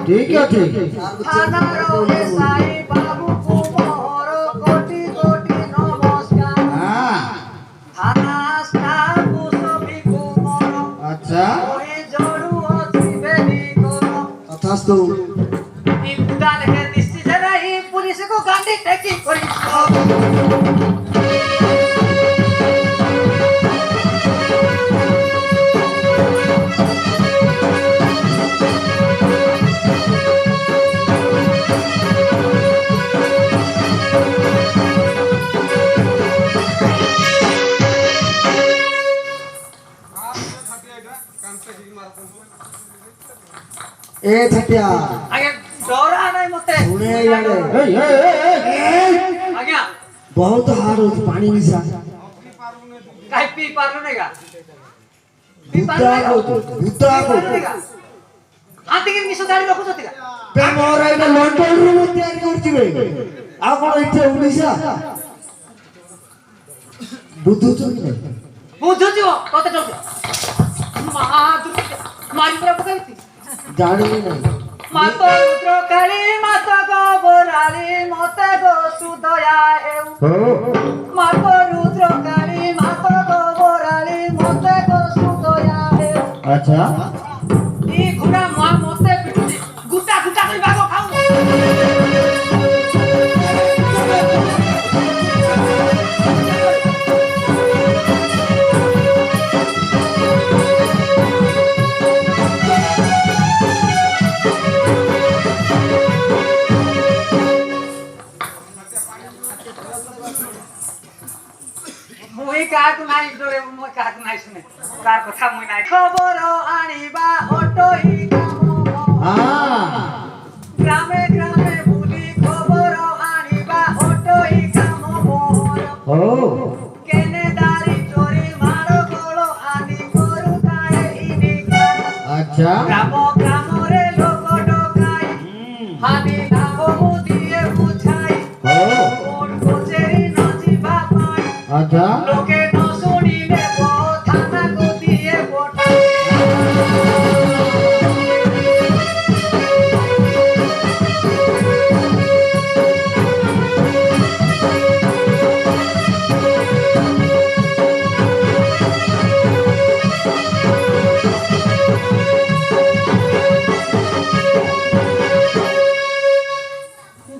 ठीक है ठीक थानारो साई बाबू को मोर कोटि कोटि नमस्कार हां थाना स्टाफ सभी को मोर अच्छा ओए जोड़ू अछि बेबी करो तथास्तु ई बुदा लेके दिसि जरा ई पुलिस को गांडी टेकी करी ए छटिया आगे डरा नहीं मते सुने यारे आज्ञा बहुत हार हो पानी मिसा काई पी पारलो नहीं का पी बुद्धा पारलो को बुद्धा को हाथी के मिसो गाड़ी रखो जतिका पे मोर एने लंडन रूम तैयार कर दिबे आ कोन इथे उड़ीसा बुद्धू तो नहीं बुझो जो तोते चल मारी पूरा पकाई जानी नहीं मातो रुद्र काली मातो गोबराली मते गो सुदया हेउ हो मातो रुद्र काली मातो गोबराली मते गो सुदया हेउ अच्छा ई घुड़ा मा मते पिटुची गुटा गुटा करी भागो खाऊ मुई काक नाइ डोरे मुई काक नाइ सुने कार कथा मुई नाइ खबर आनिबा अटोही कामो हां ग्रामे ग्रामे बुली खबर आनिबा अटोही कामो मोर हो केने दारी चोरी मारो गोलो आनी करू ताए इनिका अच्छा ग्राम ग्राम रे लोक डकाई हानी नाम मुदिए बुझाई हो कोन कोचेरी नजिबा पाई अच्छा लोके न सुनिले बो थाना को दिए बोटा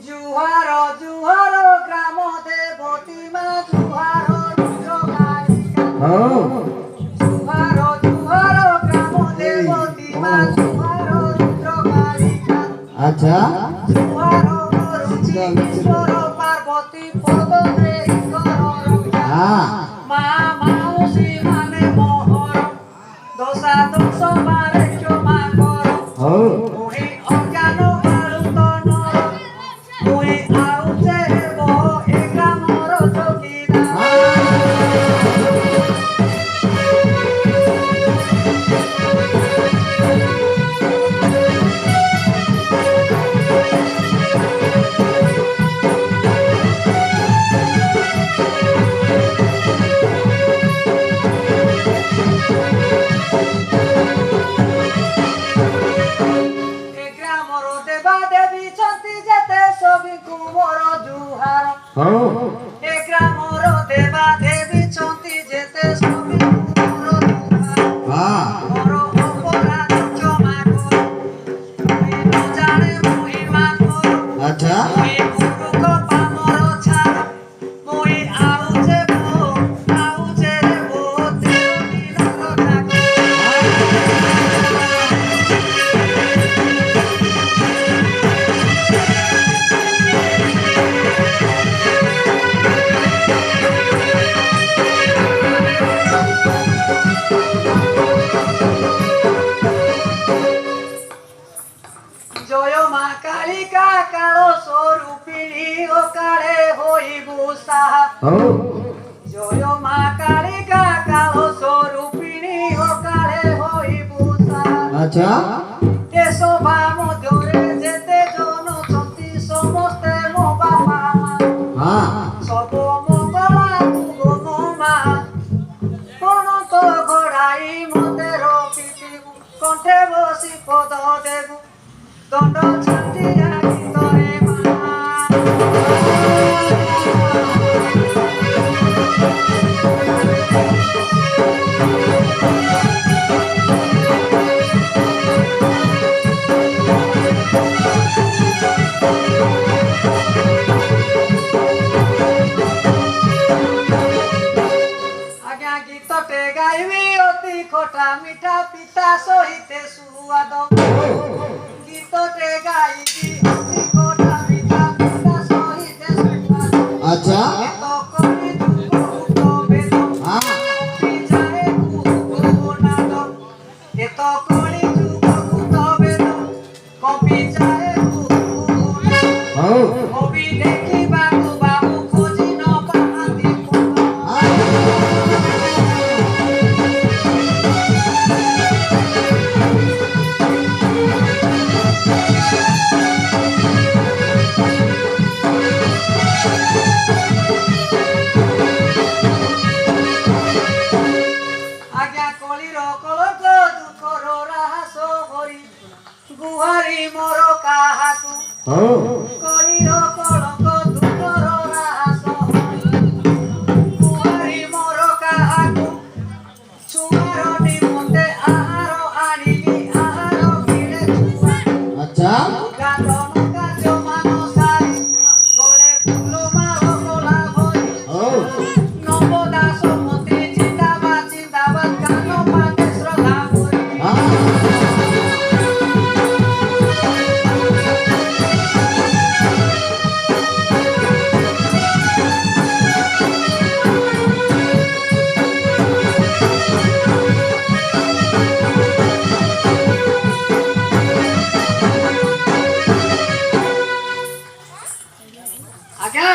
जुहार जुहार ग्राम देवती मा जुहार रुद्र कालिका हो जुहार जुहार ग्राम देवती मा जुहार रुद्र कालिका अच्छा जुहार रुचि ईश्वर पार्वती पद रे कर रक्षा हां मा माउसी माने मोहर दोसा दोष मारे क्षमा कर हो मुहि अज्ञान आलुतन मुहि आउचे बो ए ग्रामर चौकीदार ए ग्रामर देवा देवी चंती जेते सभी कुमर जुहार हो ए ग्रामर देवा देवी चंती जेते सभी कुमर जुहार हां मोर अपराध क्षमा कर मुहि न जाने महिमा कर अच्छा मुहि मूर्ख पामर छाड़ मुहि आउचे बो तेरो नील रक्षा জয় মা কালিকা কালো স্বরূপিণী ও কালে হইবু সাহা हो জয় মা কালিকা কালো স্বরূপিণী ও কালে হইবু সাহা अच्छा এ সভা মধ্যরে যেতে জন চন্তি সমস্তে মো বাবা মা हां সব মঙ্গলা তুগ মা প্রণত গড়াই মতে রকিতিবু কণ্ঠে বসি পদ দেবু দণ্ড ଗୀତଟେ ଗାଇବି ଅତି କୋଠା ଭିତା ପୁରା ସହିତେ ସୁଖାଦ अच्छा ଏତ କରି ଯୁଗ ବେଦ हाँ ବିଚାରେ କୁନାଦ ଏତ କରି ଯୁଗ ବେଦ କବି ଚାଏ କୁନାଦ हो কবি দেখিବାକୁ ବାବୁ ଖୋଜି ନ ପାଆନ୍ତି ପଦ ଆଜ୍ଞା କଳିର କଳଙ୍କ ଦୁଃଖର ରାହାସ ହରି ଗୁହାରି ମୋର କାହାକୁ हो କଳିର କଳଙ୍କ ଦୁଃଖର ରାହାସ ହରି ଗୁହାରି ମୋର କାହାକୁ ଛୁଆର ନିମନ୍ତେ ଆହାର ଆଣିଲି ଆହାର କିଣେ ଛୁଆ अच्छा ଗାଧନ କାର୍ଯ୍ୟମାନ ସାରି ଗଳେ ଫୁଲ ମାଳ କଲା ଭରି हो ନବଦାସ ମନ୍ତ୍ରୀ ଜିନ୍ଦାବାଦ ଜିନ୍ଦାବାଦ କାନ ପାତେ ଶ୍ରଦ୍ଧା ଭରି हाँ ଆଜ୍ଞା